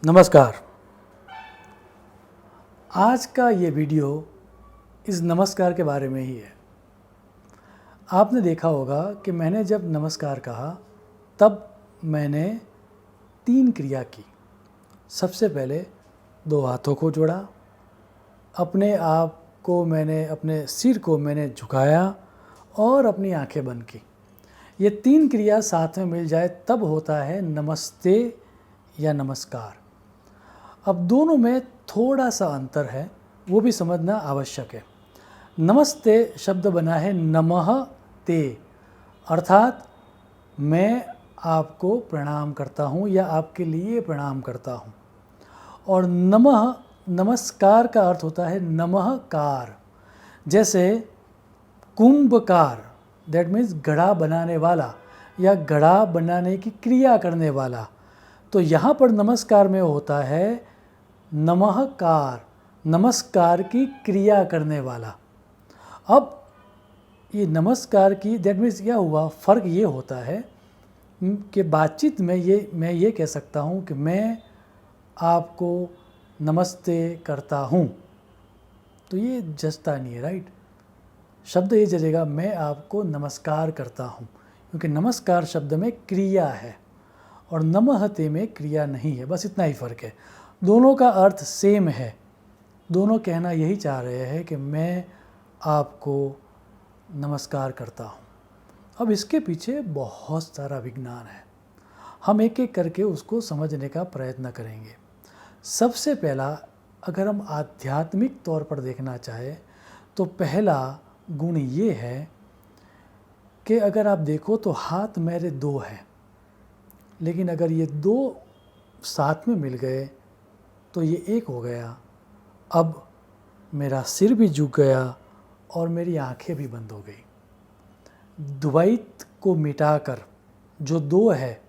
नमस्कार। आज का ये वीडियो इस नमस्कार के बारे में ही है। आपने देखा होगा कि मैंने जब नमस्कार कहा तब मैंने 3 क्रिया की। सबसे पहले 2 हाथों को जोड़ा, अपने आप को अपने सिर को मैंने झुकाया और अपनी आंखें बंद की। ये 3 क्रिया साथ में मिल जाए तब होता है नमस्ते या नमस्कार। अब दोनों में थोड़ा सा अंतर है, वो भी समझना आवश्यक है। नमस्ते शब्द बना है नमः ते, अर्थात मैं आपको प्रणाम करता हूँ या आपके लिए प्रणाम करता हूँ। और नमः नमस्कार का अर्थ होता है नमःकार। जैसे कुंभकार, दैट मीन्स घड़ा बनाने वाला या घड़ा बनाने की क्रिया करने वाला। तो यहाँ पर नमस्कार में होता है नमःकार, नमस्कार की क्रिया करने वाला। अब ये नमस्कार की दैट मीन्स क्या हुआ, फ़र्क ये होता है कि बातचीत में मैं ये कह सकता हूँ कि मैं आपको नमस्ते करता हूँ, तो ये जचता नहीं है, राइट। शब्द ये जचेगा मैं आपको नमस्कार करता हूँ, क्योंकि नमस्कार शब्द में क्रिया है और नमहते में क्रिया नहीं है। बस इतना ही फ़र्क है। दोनों का अर्थ सेम है। दोनों कहना यही चाह रहे हैं कि मैं आपको नमस्कार करता हूँ। अब इसके पीछे बहुत सारा विज्ञान है, हम एक एक करके उसको समझने का प्रयत्न करेंगे। सबसे पहला, अगर हम आध्यात्मिक तौर पर देखना चाहें तो पहला गुण ये है कि अगर आप देखो तो हाथ मेरे 2 हैं, लेकिन अगर ये 2 साथ में मिल गए तो ये एक हो गया। अब मेरा सिर भी झुक गया और मेरी आंखें भी बंद हो गई। द्वैत को मिटाकर, जो 2 है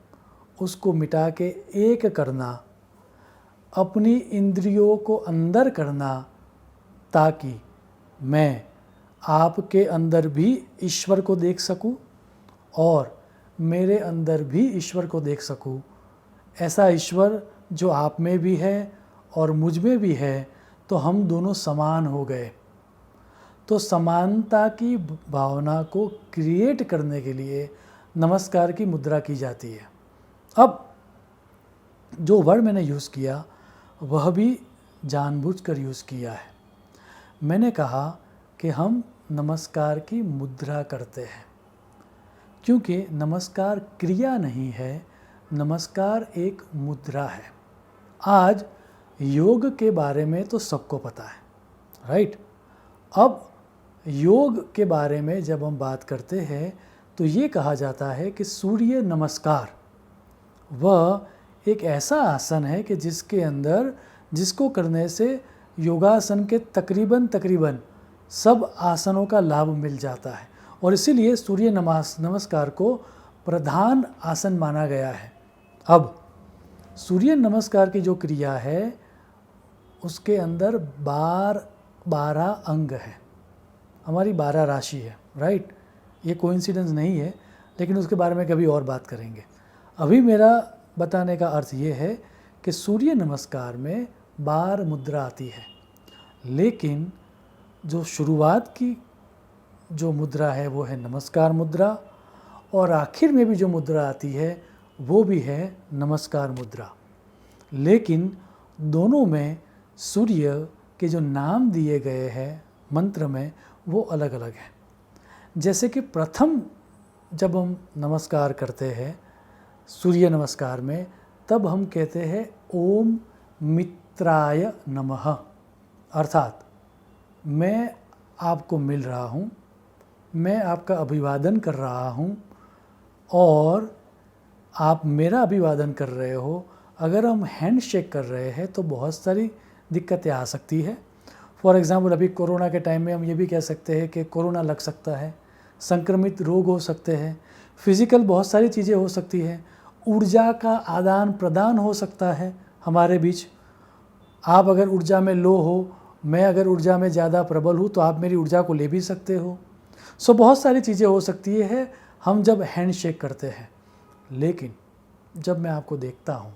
उसको मिटा के एक करना, अपनी इंद्रियों को अंदर करना, ताकि मैं आपके अंदर भी ईश्वर को देख सकूं और मेरे अंदर भी ईश्वर को देख सकूं। ऐसा ईश्वर जो आप में भी है और मुझ में भी है, तो हम दोनों समान हो गए। तो समानता की भावना को क्रिएट करने के लिए नमस्कार की मुद्रा की जाती है। अब जो वर्ड मैंने यूज़ किया वह भी जानबूझकर यूज़ किया है। मैंने कहा कि हम नमस्कार की मुद्रा करते हैं, क्योंकि नमस्कार क्रिया नहीं है, नमस्कार एक मुद्रा है। आज योग के बारे में तो सबको पता है, राइट। अब योग के बारे में जब हम बात करते हैं तो ये कहा जाता है कि सूर्य नमस्कार वह एक ऐसा आसन है कि जिसको करने से योगासन के तकरीबन सब आसनों का लाभ मिल जाता है, और इसीलिए सूर्य नमस्कार को प्रधान आसन माना गया है। अब सूर्य नमस्कार की जो क्रिया है उसके अंदर 12 अंग है, हमारी 12 राशि है, राइट। ये कोइंसिडेंस नहीं है, लेकिन उसके बारे में कभी और बात करेंगे। अभी मेरा बताने का अर्थ ये है कि सूर्य नमस्कार में 12 मुद्रा आती है, लेकिन जो शुरुआत की जो मुद्रा है वो है नमस्कार मुद्रा, और आखिर में भी जो मुद्रा आती है वो भी है नमस्कार मुद्रा। लेकिन दोनों में सूर्य के जो नाम दिए गए हैं मंत्र में वो अलग अलग हैं। जैसे कि प्रथम जब हम नमस्कार करते हैं सूर्य नमस्कार में, तब हम कहते हैं ओम मित्राय नमः, अर्थात मैं आपको मिल रहा हूँ, मैं आपका अभिवादन कर रहा हूँ और आप मेरा अभिवादन कर रहे हो। अगर हम हैंड शेक कर रहे हैं तो बहुत सारी दिक्कतें आ सकती है। फॉर एग्ज़ाम्पल अभी कोरोना के टाइम में हम ये भी कह सकते हैं कि कोरोना लग सकता है, संक्रमित रोग हो सकते हैं, फिज़िकल बहुत सारी चीज़ें हो सकती हैं, ऊर्जा का आदान प्रदान हो सकता है हमारे बीच। आप अगर ऊर्जा में लो हो, मैं अगर ऊर्जा में ज़्यादा प्रबल हूँ, तो आप मेरी ऊर्जा को ले भी सकते हो। सो बहुत सारी चीज़ें हो सकती है हम जब हैंड शेक करते हैं। लेकिन जब मैं आपको देखता हूँ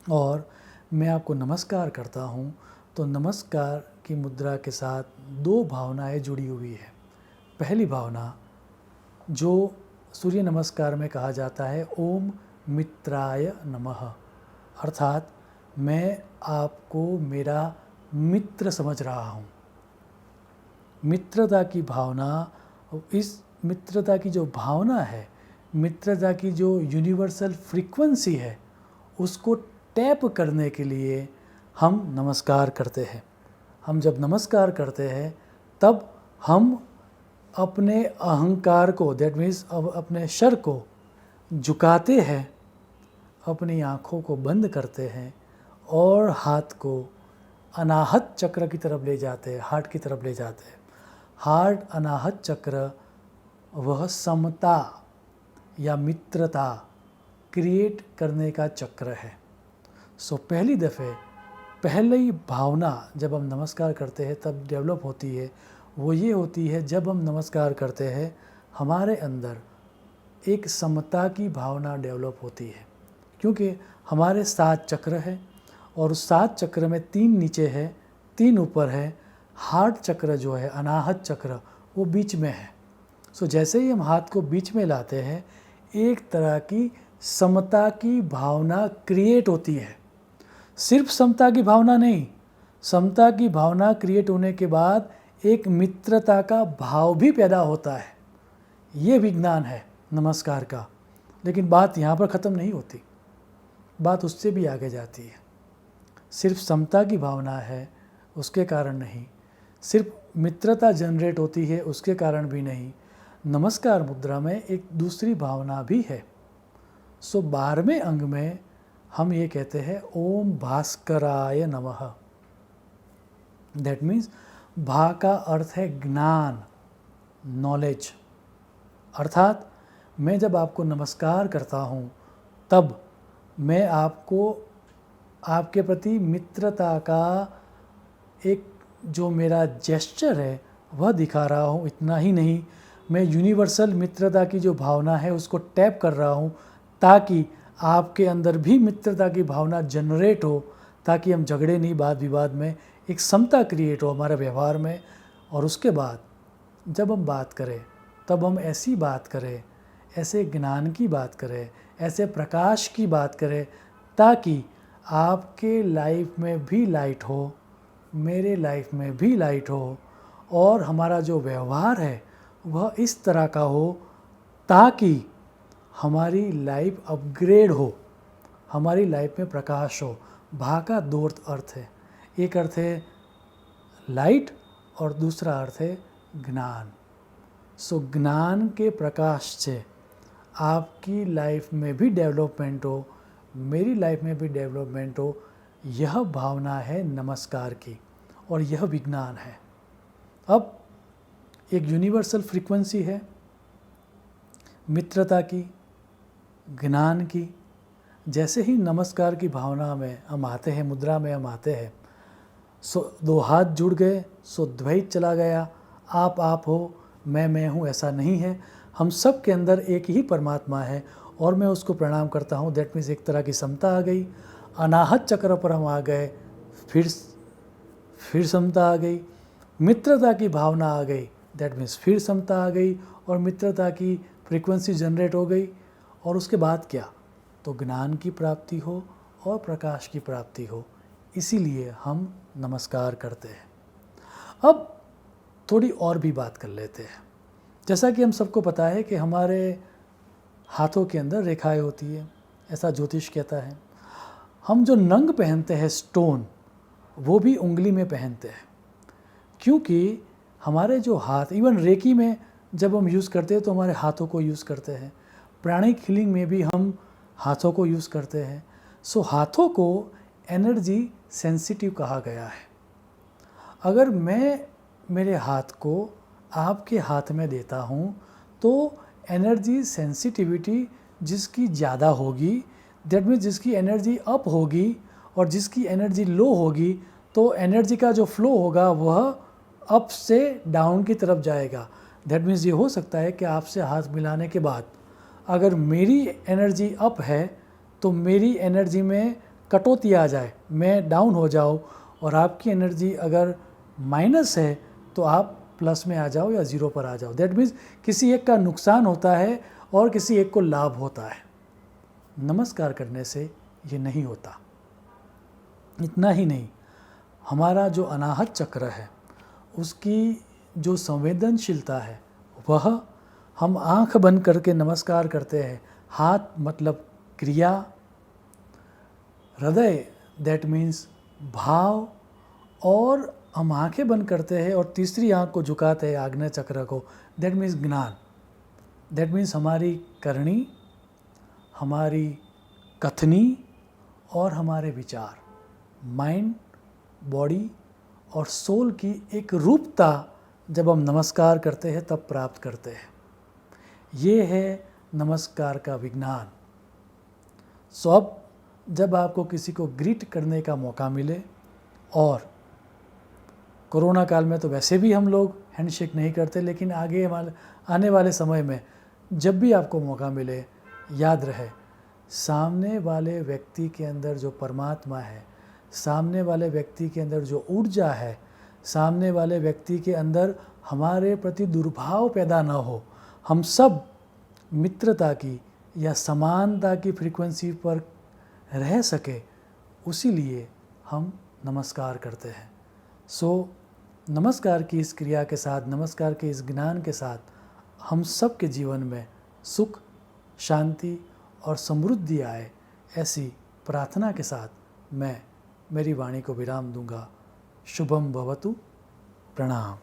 और मैं आपको नमस्कार करता हूँ तो नमस्कार की मुद्रा के साथ दो भावनाएं जुड़ी हुई है। पहली भावना जो सूर्य नमस्कार में कहा जाता है ओम मित्राय नमः, अर्थात मैं आपको मेरा मित्र समझ रहा हूँ। मित्रता की भावना, इस मित्रता की जो भावना है, मित्रता की जो यूनिवर्सल फ्रीक्वेंसी है, उसको टैप करने के लिए हम नमस्कार करते हैं। हम जब नमस्कार करते हैं तब हम अपने अहंकार को, दैट मीन्स अपने सर को झुकाते हैं, अपनी आँखों को बंद करते हैं और हाथ को अनाहत चक्र की तरफ ले जाते हैं, हार्ट की तरफ ले जाते हैं। हार्ट अनाहत चक्र वह समता या मित्रता क्रिएट करने का चक्र है। सो पहली दफ़े पहली भावना जब हम नमस्कार करते हैं तब डेवलप होती है, वो ये होती है जब हम नमस्कार करते हैं हमारे अंदर एक समता की भावना डेवलप होती है, क्योंकि हमारे 7 चक्र है और उस 7 चक्र में 3 नीचे है, 3 ऊपर है। हार्ट चक्र जो है, अनाहत चक्र, वो बीच में है। सो जैसे ही हम हाथ को बीच में लाते हैं एक तरह की समता की भावना क्रिएट होती है। सिर्फ समता की भावना नहीं, समता की भावना क्रिएट होने के बाद एक मित्रता का भाव भी पैदा होता है। ये विज्ञान है नमस्कार का। लेकिन बात यहाँ पर ख़त्म नहीं होती, बात उससे भी आगे जाती है। सिर्फ समता की भावना है उसके कारण नहीं, सिर्फ मित्रता जनरेट होती है उसके कारण भी नहीं, नमस्कार मुद्रा में एक दूसरी भावना भी है। सो 12वें अंग में हम ये कहते हैं ओम भास्कराय नमः। दैट मीन्स भा का अर्थ है ज्ञान, नॉलेज। अर्थात मैं जब आपको नमस्कार करता हूँ तब मैं आपको आपके प्रति मित्रता का एक जो मेरा जेस्चर है वह दिखा रहा हूँ। इतना ही नहीं, मैं यूनिवर्सल मित्रता की जो भावना है उसको टैप कर रहा हूँ ताकि आपके अंदर भी मित्रता की भावना जनरेट हो, ताकि हम झगड़े नहीं, वाद विवाद में एक समता क्रिएट हो हमारे व्यवहार में। और उसके बाद जब हम बात करें तब हम ऐसी बात करें, ऐसे ज्ञान की बात करें, ऐसे प्रकाश की बात करें ताकि आपके लाइफ में भी लाइट हो, मेरे लाइफ में भी लाइट हो और हमारा जो व्यवहार है वह इस तरह का हो ताकि हमारी लाइफ अपग्रेड हो, हमारी लाइफ में प्रकाश हो। भा का 2 अर्थ है, एक अर्थ है लाइट और दूसरा अर्थ है ज्ञान। सो ज्ञान के प्रकाश से आपकी लाइफ में भी डेवलपमेंट हो, मेरी लाइफ में भी डेवलपमेंट हो, यह भावना है नमस्कार की और यह विज्ञान है। अब एक यूनिवर्सल फ्रीक्वेंसी है मित्रता की, ज्ञान की। जैसे ही नमस्कार की भावना में हम आते हैं, मुद्रा में हम आते हैं, सो 2 हाथ जुड़ गए, सो द्वैत चला गया। आप हो, मैं हूँ, ऐसा नहीं है। हम सब के अंदर एक ही परमात्मा है और मैं उसको प्रणाम करता हूँ। दैट मीन्स एक तरह की समता आ गई। अनाहत चक्र पर हम आ गए, फिर समता आ गई। मित्रता की भावना आ गई, दैट मीन्स फिर समता आ गई और मित्रता की फ्रीक्वेंसी जनरेट हो गई। और उसके बाद क्या, तो ज्ञान की प्राप्ति हो और प्रकाश की प्राप्ति हो। इसीलिए हम नमस्कार करते हैं। अब थोड़ी और भी बात कर लेते हैं। जैसा कि हम सबको पता है कि हमारे हाथों के अंदर रेखाएं होती है, ऐसा ज्योतिष कहता है। हम जो नंग पहनते हैं, स्टोन, वो भी उंगली में पहनते हैं, क्योंकि हमारे जो हाथ, इवन रेकी में जब हम यूज़ करते हैं तो हमारे हाथों को यूज़ करते हैं। प्राणिक हीलिंग में भी हम हाथों को यूज़ करते हैं। सो हाथों को एनर्जी सेंसिटिव कहा गया है। अगर मैं मेरे हाथ को आपके हाथ में देता हूँ तो एनर्जी सेंसिटिविटी जिसकी ज़्यादा होगी, दैट मीन्स जिसकी एनर्जी अप होगी और जिसकी एनर्जी लो होगी, तो एनर्जी का जो फ्लो होगा वह अप से डाउन की तरफ जाएगा। दैट मीन्स ये हो सकता है कि आपसे हाथ मिलाने के बाद अगर मेरी एनर्जी अप है तो मेरी एनर्जी में कटौती आ जाए, मैं डाउन हो जाऊँ और आपकी एनर्जी अगर माइनस है तो आप प्लस में आ जाओ या ज़ीरो पर आ जाओ। दैट मीन्स किसी एक का नुकसान होता है और किसी एक को लाभ होता है। नमस्कार करने से ये नहीं होता। इतना ही नहीं, हमारा जो अनाहत चक्र है उसकी जो संवेदनशीलता है वह, हम आंख बंद करके नमस्कार करते हैं, हाथ मतलब क्रिया, हृदय दैट मीन्स भाव, और हम आंखें बंद करते हैं और तीसरी आंख को झुकाते हैं आग्नेय चक्र को, दैट मीन्स ज्ञान। दैट मीन्स हमारी करनी, हमारी कथनी और हमारे विचार, माइंड, बॉडी और सोल की एक रूपता जब हम नमस्कार करते हैं तब प्राप्त करते हैं। ये है नमस्कार का विज्ञान। सो अब जब आपको किसी को ग्रीट करने का मौका मिले, और कोरोना काल में तो वैसे भी हम लोग हैंडशेक नहीं करते, लेकिन आगे आने वाले समय में जब भी आपको मौका मिले, याद रहे सामने वाले व्यक्ति के अंदर जो परमात्मा है, सामने वाले व्यक्ति के अंदर जो ऊर्जा है, सामने वाले व्यक्ति के अंदर हमारे प्रति दुर्भाव पैदा ना हो, हम सब मित्रता की या समानता की फ्रीक्वेंसी पर रह सके, उसी लिए हम नमस्कार करते हैं। सो नमस्कार की इस क्रिया के साथ, नमस्कार के इस ज्ञान के साथ हम सब के जीवन में सुख, शांति और समृद्धि आए, ऐसी प्रार्थना के साथ मैं मेरी वाणी को विराम दूंगा। शुभम भवतु। प्रणाम।